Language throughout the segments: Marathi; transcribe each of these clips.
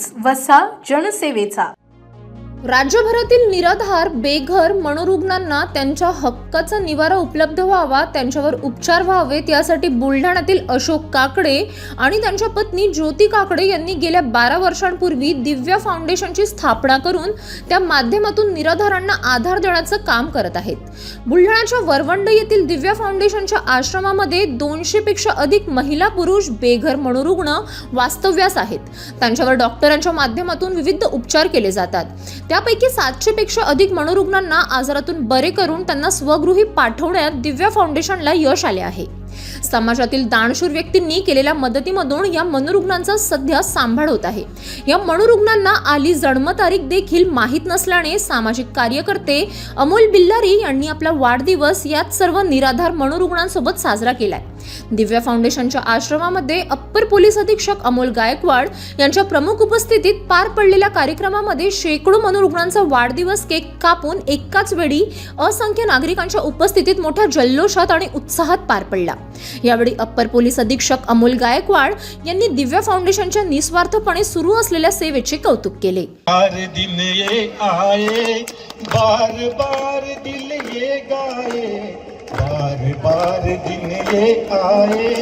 न्यूज, वसा जनसेवेचा। राज्यभरातील निराधार बेघर मनोरुग्णांना त्यांच्या हक्काचा निवारा उपलब्ध व्हावा, त्यांच्यावर उपचार व्हावेत यासाठी बुलढाण्यातील अशोक काकडे आणि त्यांच्या पत्नी ज्योती काकडे यांनी गेल्या 12 वर्षांपूर्वी दिव्या फाउंडेशनची स्थापना करून त्या माध्यमातून निराधारांना आधार देण्याचं काम करत आहेत। बुलढाण्याच्या वरवंड येथील दिव्या फाउंडेशनच्या आश्रमामध्ये 200 पेक्षा अधिक महिला पुरुष बेघर मनोरुग्ण वास्तव्यास आहेत। त्यांच्यावर डॉक्टरांच्या माध्यमातून विविध उपचार केले जातात। त्यापैकी 700 पेक्षा अधिक मनोरुग्णांना आजारातून बरे करून त्यांना स्वगृही पाठवण्यात दिव्या फाउंडेशनला यश आले आहे। समाजातील दानशूर व्यक्तींनी केलेल्या मदतीमधून या मनोरुग्णांचा सध्या सांभाळ होत आहे। या मनोरुग्णांना आली जन्मतारीख देखील माहीत नसल्याने सामाजिक कार्यकर्ते अमोल बिल्लारी यांनी आपला वाढदिवस यात सर्व निराधार मनोरुग्णांसोबत साजरा केलाय। दिव्या फाउंडेशनच्या आश्रमामध्ये अप्पर पोलीस अधीक्षक अमोल गायकवाड यांच्या प्रमुख उपस्थितीत पार पडलेल्या कार्यक्रमामध्ये शेकडो मनोरुग्णांचा वाढदिवस केक कापून एकाच वेळी असंख्य नागरिकांच्या उपस्थितीत मोठ्या जल्लोषात आणि उत्साहात पार पडला। यावेळी अप्पर पोलीस अधीक्षक अमोल गायकवाड यांनी दिव्या फाउंडेशनच्या निस्वार्थपणे सुरू असलेल्या सेवेचे कौतुक केले। बार दिन ये आए, बार बार दिल ये गाए, बार बार दिन ये आए,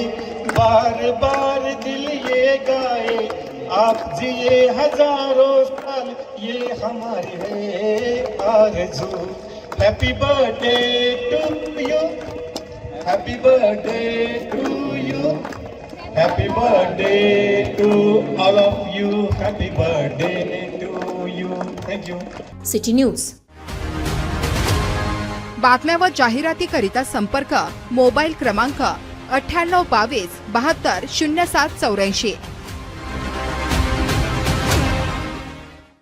बार बार दिल ये गाए, आप जिए हजारों साल ये हमारी है आरज़ू। Happy birthday to you, happy birthday to you, happy birthday to all of you, happy birthday to you. Thank you. City news. बातम्या व जाहिरातीकरिता संपर्क मोबाईल क्रमांक 9822 72 0784।